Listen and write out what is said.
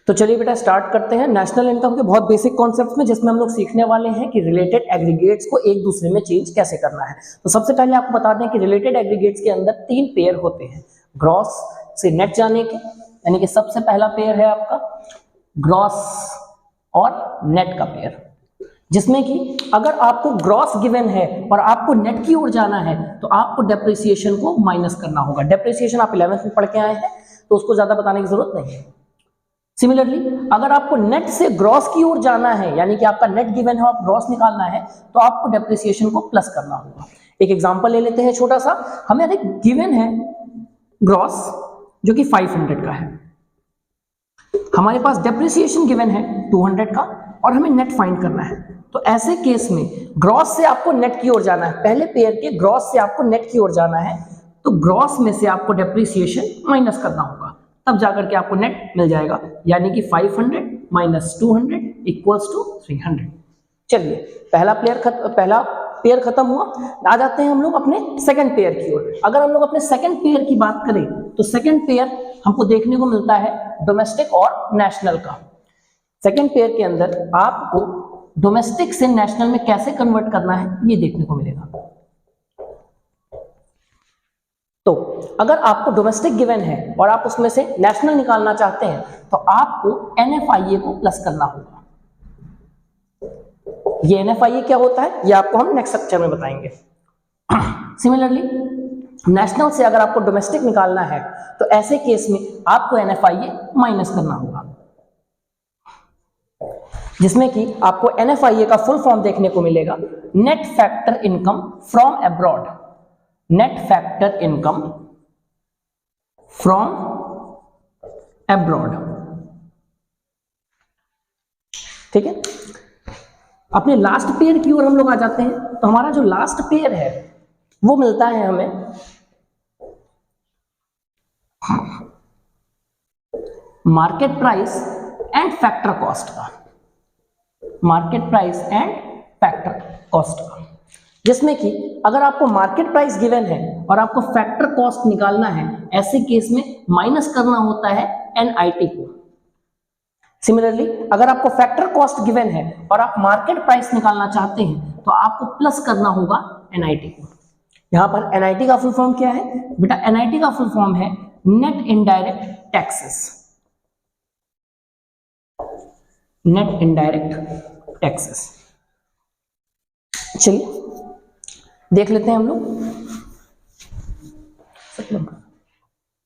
तो चलिए बेटा स्टार्ट करते हैं नेशनल इनकम के बहुत बेसिक कॉन्सेप्ट्स में, जिसमें हम लोग सीखने वाले हैं कि रिलेटेड एग्रीगेट्स को एक दूसरे में चेंज कैसे करना है। तो सबसे पहले आपको बता दें कि रिलेटेड एग्रीगेट्स के अंदर 3 पेयर होते हैं ग्रॉस से नेट जाने के, यानी कि सबसे पहला पेयर है आपका ग्रॉस और नेट का पेयर, जिसमें कि अगर आपको ग्रॉस गिवन है और आपको नेट की ओर जाना है तो आपको डेप्रिसिएशन को माइनस करना होगा। डेप्रिसिएशन आप 11th में पढ़ के आए हैं तो उसको ज्यादा बताने की जरूरत नहीं है। सिमिलरली अगर आपको नेट से ग्रॉस की ओर जाना है, यानी कि आपका नेट गिवन है और ग्रॉस निकालना है, तो आपको डेप्रिसिएशन को प्लस करना होगा। एक एग्जांपल ले लेते हैं छोटा सा। हमें एक गिवन है ग्रॉस जो कि 500 का है, हमारे पास डेप्रिसिएशन गिवन है 200 का और हमें नेट फाइंड करना है। तो ऐसे केस में ग्रॉस से आपको नेट की ओर जाना है, पहले पेयर के ग्रॉस से आपको नेट की ओर जाना है, तो ग्रॉस में से आपको डेप्रिसिएशन माइनस करना होगा, तब जाकर के आपको नेट मिल जाएगा, यानी कि 500 माइनस 200 इक्वल्स टू 300। चलिए पहला पेयर खत्म हुआ। आ जाते हैं हम लोग अपने सेकंड पेयर की ओर। अगर हम लोग अपने सेकंड पेयर की बात करें तो सेकंड पेयर हमको देखने को मिलता है डोमेस्टिक और नेशनल का। सेकंड पेयर के अंदर आपको डोमेस्टिक से नेशनल में कैसे कन्वर्ट करना है ये देखने को मिलेगा। तो अगर आपको डोमेस्टिक गिवन है और आप उसमें से नेशनल निकालना चाहते हैं तो आपको NFIA को प्लस करना होगा। ये NFIA क्या होता है ये आपको हम नेक्स्ट लेक्चर में बताएंगे। सिमिलरली नेशनल से अगर आपको डोमेस्टिक निकालना है तो ऐसे केस में आपको NFIA माइनस करना होगा, जिसमें कि आपको NFIA का फुल फॉर्म देखने को मिलेगा net factor income from abroad. Net factor income from abroad, ठीक है। अपने लास्ट पेयर की ओर हम लोग आ जाते हैं। तो हमारा जो लास्ट पेयर है वो मिलता है हमें market price and factor cost का। Market price and factor cost का, जिसमें कि अगर आपको मार्केट प्राइस गिवन है और आपको फैक्टर कॉस्ट निकालना है, ऐसे केस में माइनस करना होता है NIT को। सिमिलरली अगर आपको फैक्टर कॉस्ट गिवन है और आप मार्केट प्राइस निकालना चाहते हैं तो आपको प्लस करना होगा NIT को। यहां पर NIT का फुल फॉर्म क्या है बेटा? NIT का फुल फॉर्म है net indirect taxes. Net indirect taxes. चलिए देख लेते हैं हम लोग।